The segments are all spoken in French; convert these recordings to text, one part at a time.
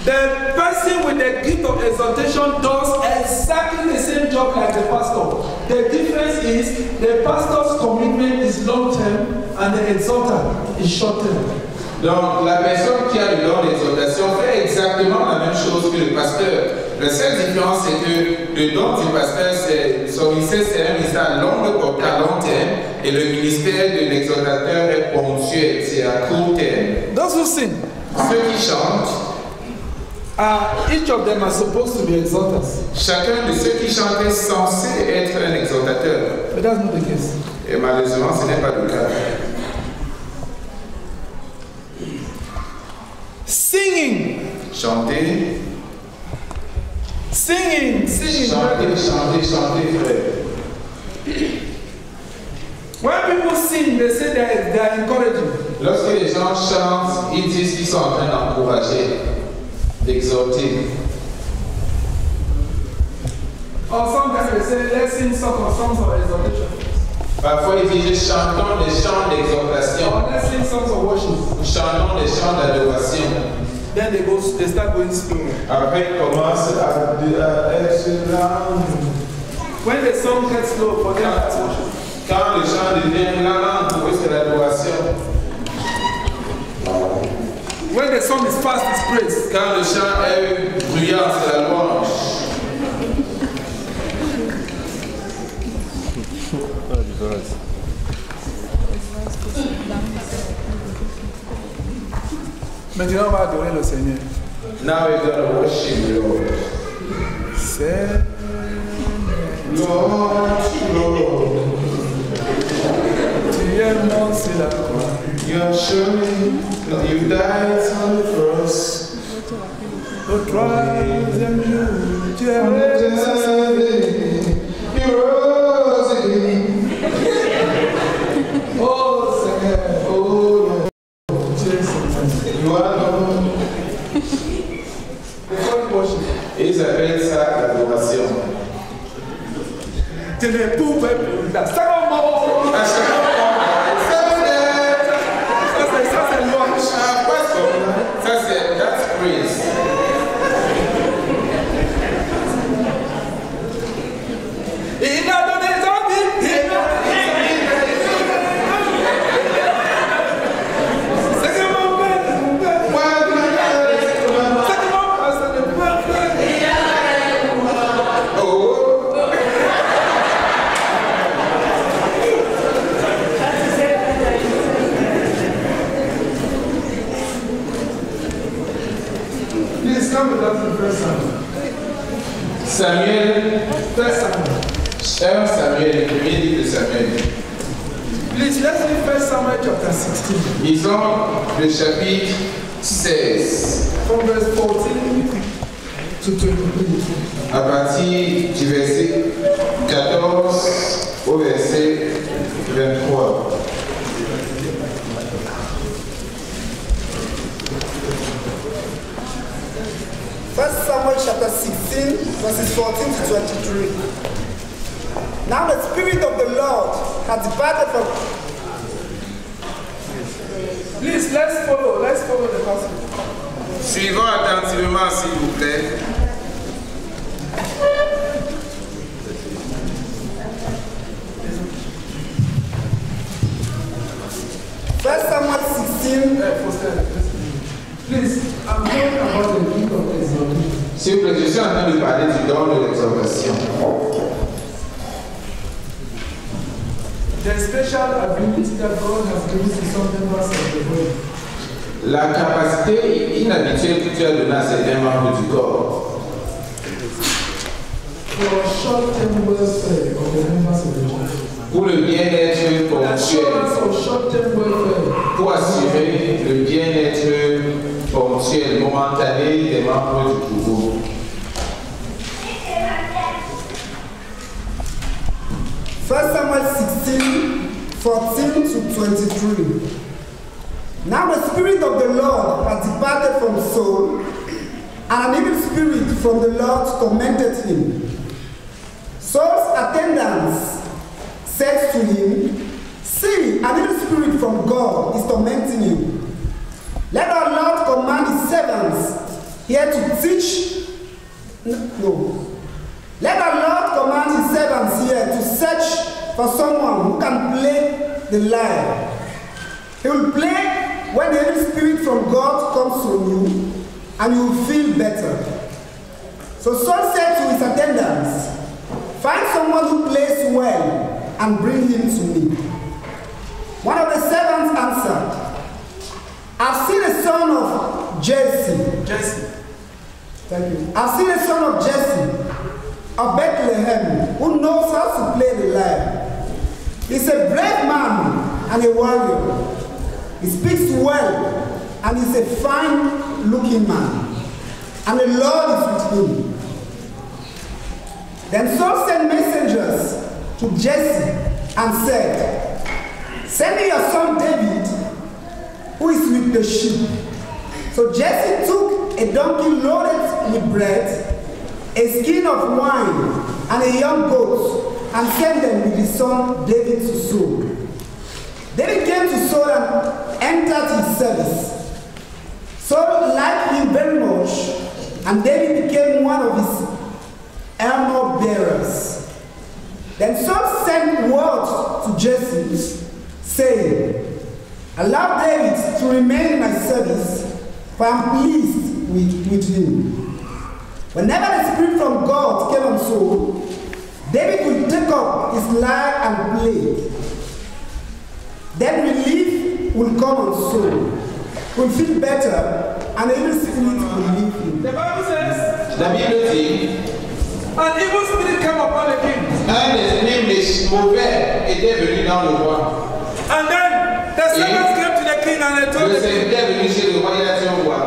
The person with the gift of exhortation does exactly the same job like the pastor. The difference is the pastor's commitment is long term and the exhorter is short term. Donc la personne qui a le don d'exhortation fait exactement la même chose que le pasteur. La seule différence c'est que le don du pasteur, son ministère c'est un ministère à longue portée, à long terme, et le ministère de l'exhortateur est ponctuel, c'est à court terme. Those who sing, ceux qui chantent, each of them are supposed to be exhorters. Chacun de ceux qui chantent est censé être un exhortateur. But that's not the case. Et malheureusement, ce n'est pas le cas. Singing. Chanter. Singing. Chanter, frère. When people sing, they say they are encouraging. Lorsque les gens chantent, ils disent qu'ils sont en train d'encourager, d'exhorter. Or sometimes they say, let's sing songs of exhortation. Parfois, ils disent, chantons des chants d'exhortation. Or let's sing songs of worship. Chantons des chants d'adoration. Then they start going slow. Après, ils commencent à être lent. When the song gets slow, for them that's worship. Quand le chant devient lent, pour eux c'est l'adoration. When the song is fast, it's praise. Quand le chant est bruyant, c'est la louange. Maintenant, on va adorer le Seigneur. Now we're going to worship the Lord. Seigneur. Lord, tu es mort sur la croix. You are showing that you died on the cross. Au troisième jour, tu es ressuscité. You rose again. Oh Seigneur, oh Lord, tu es Seigneur. You are Lord. Et ils appellent ça l'adoration. Tu ne pouvais plus la seconde. That's praise. Il a donné sa vie. C'est que mon père. C'est que mon pasteur ne peut pas faire. Please come with us in First Samuel. Samuel, le premier livre de Samuel. Please, let's read First Samuel chapter 16. Lisons le chapitre 16. From verse 14 to 23. À partir du verset 14 au verset 23. First Samuel chapter 16, verses 14 to 23. Now the Spirit of the Lord had departed from... Please, let's follow the passage. Suivons attentivement, s'il vous plaît. First Samuel 16. Please, I'm talking about the gift of exhortation. S'il vous plaît, je suis en train de parler du don de l'exhortation. The special ability that God has given to some members of the body. La capacité inhabituelle que tu as donnée à certains membres du corps. For short-term welfare of the members of the church. Pour le bien-être ponctuel. Pour assurer le bien-être ponctuel, momentané des membres du troupeau. First Samuel 16, 14 to 23. Now the Spirit of the Lord had departed from Saul, and an evil spirit from the Lord tormented him. Saul's attendants said to him, "See, an evil spirit from God is tormenting you. Let our Lord command his servants here to teach. No. Let the Lord command his servants here to search for someone who can play the lyre. He will play when the Holy Spirit from God comes from you, and you will feel better. So Saul said to his attendants, find someone who plays well and bring him to me. One of the servants answered, I've seen a son of Jesse. Thank you. I've seen a son of Jesse of Bethlehem who knows how to play the lyre. He's a brave man and a warrior. He speaks well and he's a fine-looking man. And the Lord is with him. Then Saul sent messengers to Jesse and said, send me your son David, who is with the sheep. So Jesse took a donkey loaded with bread, a skin of wine, and a young goat, and sent them with his son David to Saul. David came to Saul and entered his service. Saul liked him very much, and David became one of his armor bearers. Then Saul sent word to Jesse, saying, allow David to remain in my service, for I am pleased with him. Whenever the Spirit from God came on Saul, David would take up his lyre and play. Then relief will come on Saul, will feel better, and the evil spirit will leave him. The Bible says, La Bible dit, an evil spirit came upon the king. un esprit mauvais était venu dans le roi. And then the servants came to the king and they told Le him, serviteur est venu chez le roi, il a dit au roi,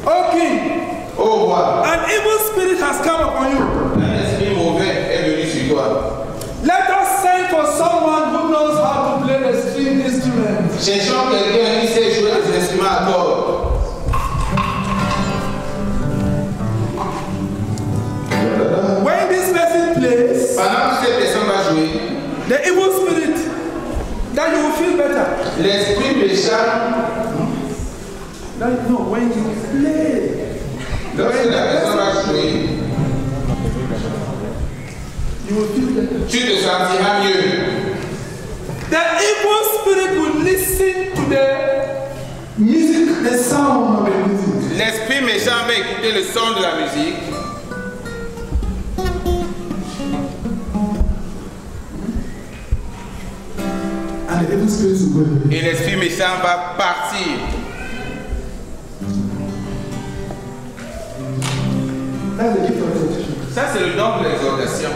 O king, ô roi, an evil spirit has come upon you. un esprit mauvais est venu sur toi. Let us send for someone who knows how to play the string instrument. Cherchons quelqu'un qui sait jouer des instruments à cordes. When this person plays, Pendant que cette personne va jouer, the evil spirit, then you will feel better. l'esprit méchant, No, when you play, lorsque la personne va jouer, you will feel better. tu te sentiras mieux. The evil spirit will listen to the music, the sound of the music. L'esprit méchant va écouter le son de la musique. And the evil spirit will go away. Et l'esprit méchant va partir. That's the gift of exaltation. Ça, c'est le don de l'exaltation.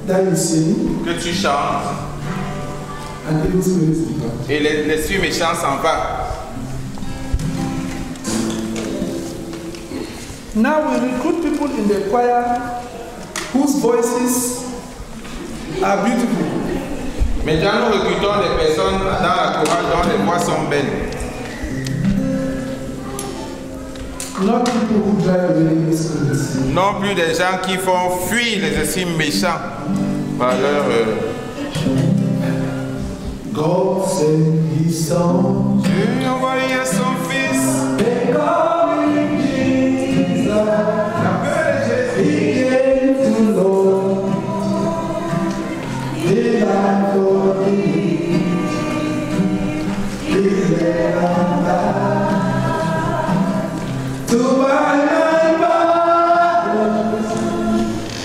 That you sing, Que tu chantes and the evil spirit is gone. et l'esprit méchant s'en va. Now we recruit people in the choir whose voices are beautiful. Maintenant, nous recrutons des personnes dans la chorale dont les voix sont belles. Not people who drive away evil spirits. Non plus des gens qui font fuir les esprits méchants par leur... God sent his son. Dieu a envoyé son fils. They call him Jesus. He came to Lord. He died for me. He led on down to buy my burdens.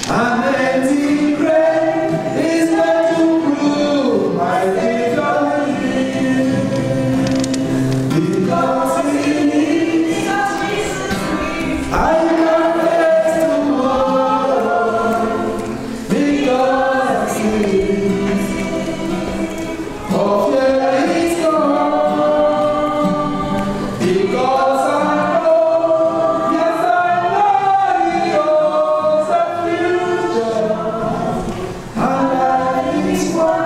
An empty grave is meant to prove my victory. Because in me, I confess tomorrow. Because in of fear is gone. Because I know, yes I know He holds a future. And that is why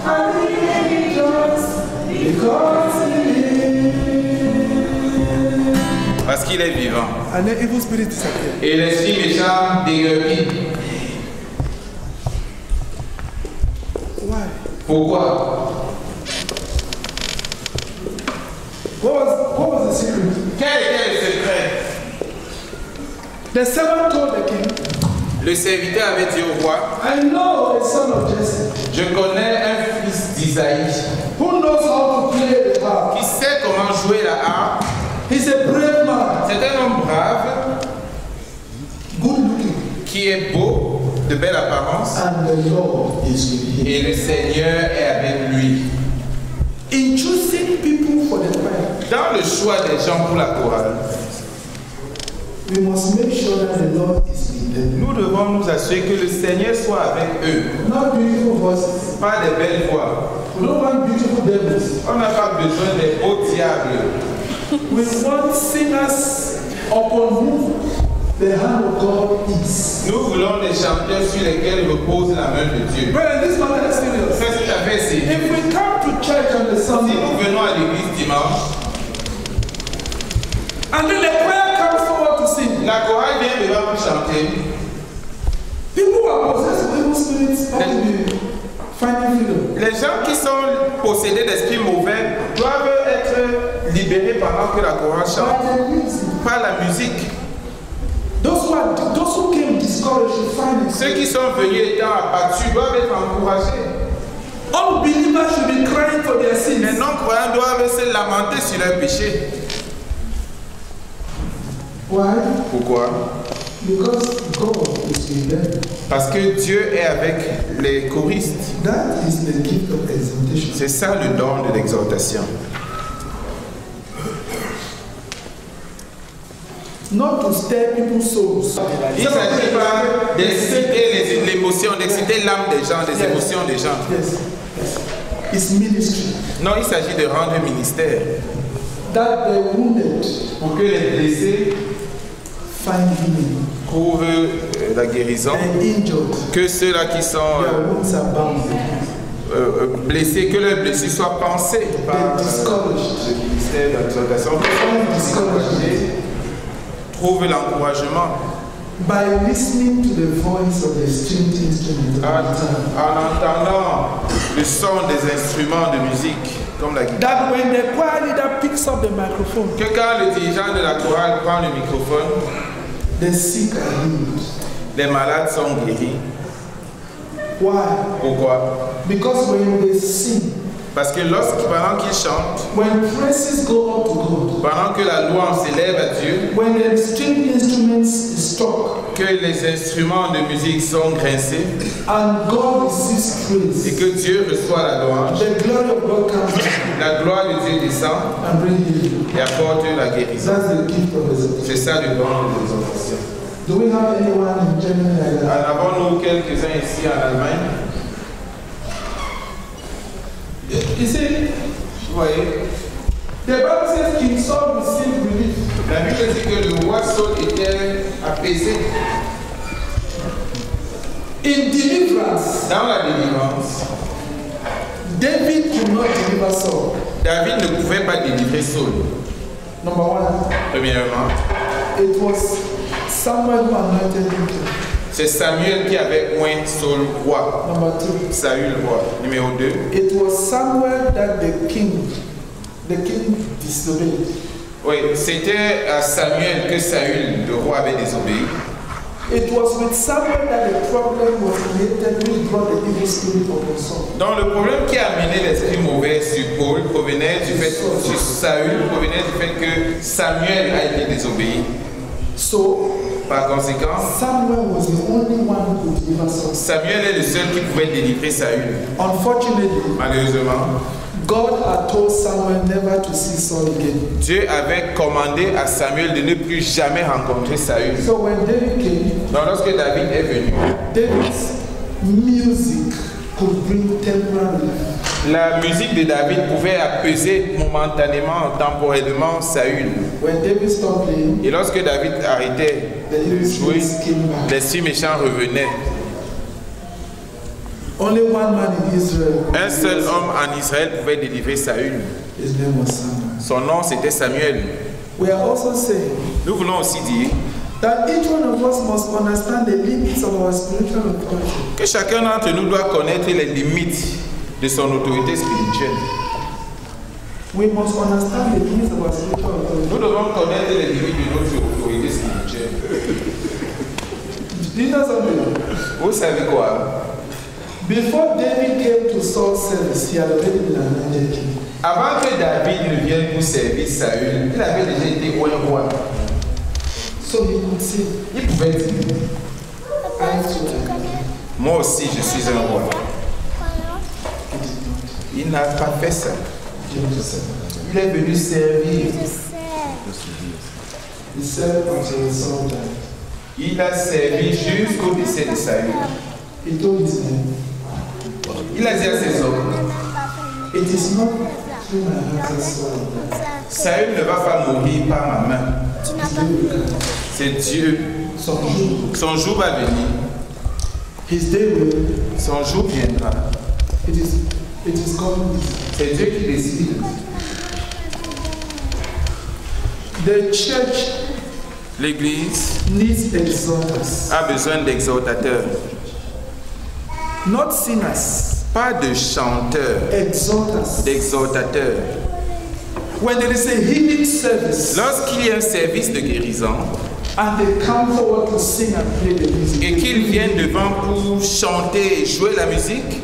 I rejoice. Because He lives. Parce qu'il est vivant. And the evil spirit is here. Et l'esprit méchant dégueule. Why? Pourquoi? What was the secret? Quel était le secret? The servant told the king, Le serviteur avait dit au roi, I know a son of Jesse je connais un fils d'Isaïe who knows how to play the harp. qui sait comment jouer la harpe. He's a brave man, C'est un homme brave, good looking, qui est beau, de belle apparence, and the Lord is with him. et le Seigneur est avec lui. In choosing people for the choir, Dans le choix des gens pour la chorale, we must make sure that the Lord is with them. nous devons nous assurer que le Seigneur soit avec eux. Not beautiful voices. Pas des belles voix. We don't want beautiful devils. On n'a pas besoin des beaux diables. We want singers upon whom the hand of God is. Nous voulons des chanteurs sur lesquels repose la main de Dieu. Brother, this matter is serious. Ça, c'est tout à fait sérieux. If we come to church on the Si Sunday, nous venons à l'église dimanche, and then the choir comes forward to sing, la chorale vient devant pour chanter. people who are possessed with evil spirits ought to be finding freedom. Les gens qui sont possédés d'esprits mauvais doivent être libérés pendant que la chorale chante. By the music. Par la musique. Those who came discouraged should find it. Ceux qui sont venus étant abattus doivent être encouragés. All believers should be crying for their Les sins. non-croyants doivent se lamenter sur leurs péchés. Why? Pourquoi? Because God is with them. Parce que Dieu est avec les choristes. That is the gift of exaltation. C'est ça le don de l'exhortation. Not to stir people's souls. Il ne s'agit pas d'exciter l'émotion, d'exciter l'âme des gens, des émotions des gens. Yes. It's ministry. Non, il s'agit de rendre ministère. That the wounded Pour que les blessés find healing. trouvent la guérison. The injured, Que ceux-là qui sont their wounds are bound. blessés, que leurs blessures soient pansées par The discouraged, le ministère de l'exhortation. Trouvent l'encouragement. by listening to the voice of the stringed instrument. En entendant le son des instruments de musique, comme la guitare. That when the choir leader picks up the microphone, Que quand le dirigeant de la chorale prend le microphone, the sick are healed. les malades sont guéris. Why? Pourquoi? Because when they sing, Parce que pendant qu'ils chantent, when praises go up to God, pendant que la louange s'élève à Dieu, when the stringed instruments is struck, que les instruments de musique sont grincés and God receives praise, et que Dieu reçoit la louange, the glory of God comes down la gloire de Dieu descend and brings healing. et apporte la guérison. That's the gift of exaltation. C'est ça le don de l'exhortation. Do we have anyone in Germany like that? En avons-nous quelques-uns ici en Allemagne? You see, Vous voyez, the Bible says King Saul received relief. la Bible dit que le roi Saul était apaisé. In deliverance, Dans la délivrance, David could not deliver Saul. David ne pouvait pas délivrer Saul. Number one, Premièrement, it was Samuel who anointed him. c'est Samuel qui avait oint Saul roi. Number two, Saül roi. Numéro 2, it was Samuel that the king disobeyed. oui, c'était à Samuel que Saül, le roi, avait désobéi. It was with Samuel that the problem was created which brought the evil spirit upon Saul. Donc le problème qui a amené l'esprit mauvais sur Paul provenait du fait, sur Saül, provenait du fait que Samuel a été désobéi. So, Par conséquent, Samuel was the only one who could deliver Saul. Samuel est le seul qui pouvait délivrer Saül. Unfortunately, Malheureusement, God had told Samuel never to see Saul again. Dieu avait commandé à Samuel de ne plus jamais rencontrer Saül. So when David came, Donc lorsque David est venu, David's music could bring temporary relief. la musique de David pouvait apaiser momentanément, temporellement Saül. When David stopped playing, Et lorsque David arrêtait the evil de jouer, spirits came back. l'esprit méchant revenait. Only one man in Israel. Un seul homme en Israël pouvait délivrer Saül. His name was Samuel. Son nom c'était Samuel. We are also saying Nous voulons aussi dire that each one of us must understand the limits of our spiritual authority. que chacun d'entre nous doit connaître les limites de son autorité spirituelle. We must understand the limits of our spiritual authority. Nous devons connaître les limites de notre autorité spirituelle. Do you know something? Vous savez quoi? Before David came to Saul's service, he had already been anointed king. Avant que David ne vienne pour servir Saül, il avait déjà été roi. So he could say, Il pouvait dire, moi aussi je suis un roi. Il n'a pas fait ça. Il est venu servir. he served until Saul died. Il a servi jusqu'au décès de Saül. He told his men, Il a dit à ses hommes, it is not through my hand as Saul died. Saül ne va pas mourir par ma main. C'est Dieu. Son jour va venir. His day will. Son jour viendra. It is coming. C'est Dieu qui décide. The church L'Église needs exhorters, a besoin d'exhortateurs. not singers, Pas de chanteurs, exhorters. d'exhortateurs. When there is a healing service Lorsqu'il y a un service de guérison and they come forward to sing and play the music, et qu'ils viennent devant pour chanter et jouer la musique,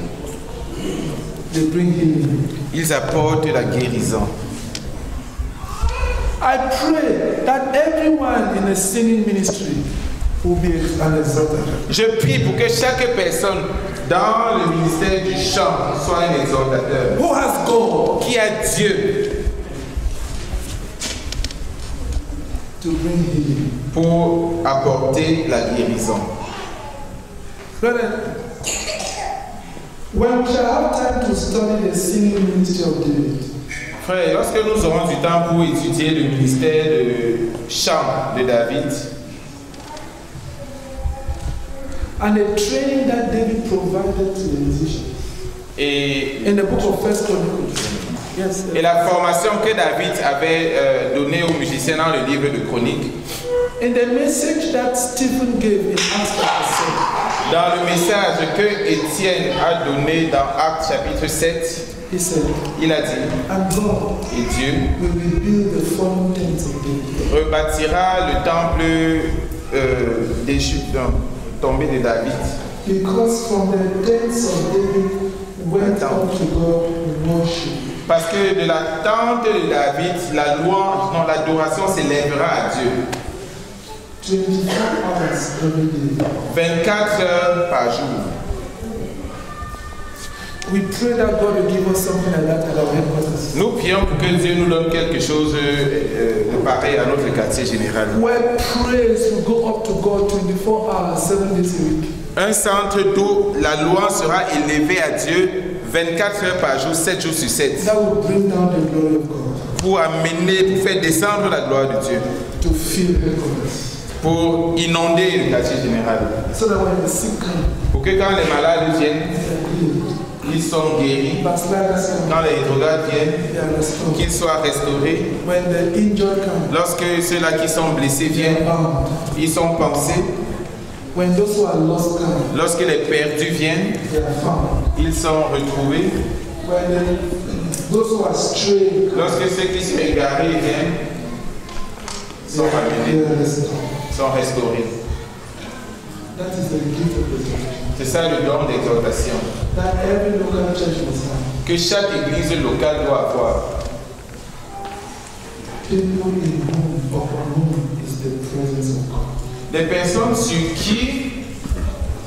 they bring healing. ils apportent la guérison. I pray that everyone in a singing ministry will be an exhorter. Je prie pour que chaque personne dans le ministère du chant soit un exhortateur. Who has God Qui a Dieu to bring healing? pour apporter la guérison. Brother, when we shall have time to study the singing ministry of David, Frère, lorsque nous aurons du temps pour étudier le ministère de chant de David and the training that David provided to the musicians et, in the book of First Chronicles, yes, et la formation que David avait donnée aux musiciens dans le livre de Chroniques, in the message that Stephen gave in Acts chapter 7, dans le message que Étienne a donné dans Actes chapitre 7, he said, il a dit, and God et Dieu will rebuild the fallen tents of David. rebâtira le temple tombé de David. Because from the tents of David went up to God in worship. Parce que de la tente de David, la louange, non, l'adoration s'élèvera à Dieu. 24 hours every day. 24 heures par jour. We pray that God will give us something like that at our headquarters. Nous prions pour que Dieu nous donne quelque chose de pareil à notre quartier général. Where praise will go up to God 24 hours, 7 days a week. Un centre d'où la louange sera élevée à Dieu 24 heures par jour, 7 jours sur 7. That will bring down the glory of God. Pour amener, pour faire descendre la gloire de Dieu. To fill headquarters. Pour inonder le quartier général. So that when the sick come, Pour que quand les malades viennent, ils sont guéris. backsliders come, Quand les rétrogrades viennent, they are restored. qu'ils soient restaurés. When the injured come, Lorsque ceux-là qui sont blessés they are viennent, bound. ils sont pansés. When those who are lost come, Lorsque les perdus viennent, they are found. ils sont retrouvés. When those who are strayed, Lorsque ceux qui sont égarés viennent, sont they ramenés, are restored. sont restaurés. That is the gift of exaltation. C'est ça le don d'exhortation That every local church must have. que chaque église locale doit avoir. People in whom, upon whom is the presence of God. Des personnes sur qui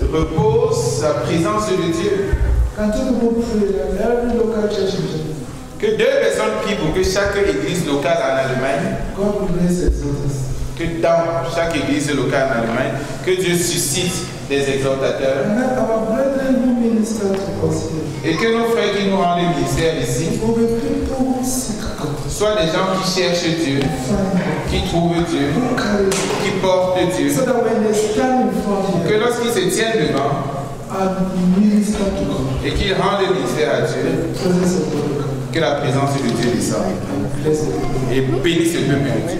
repose la présence de Dieu. Can two people pray that every local church in Germany, Que deux personnes prient pour que chaque église locale en Allemagne, God will raise exalters. que dans chaque église locale en Allemagne, que Dieu suscite des exhortateurs And that our brethren who minister to us here et que nos frères qui nous rendent le ministère ici will be people who seek God, soient des gens qui cherchent Dieu, find God, qui trouvent Dieu, who carry God. qui portent Dieu, So that when they stand in front que here lorsqu'ils se tiennent devant and minister to God, et qu'ils rendent le ministère à Dieu, the presence of God will come que la présence de Dieu descende and bless the people. et bénisse le peuple de Dieu.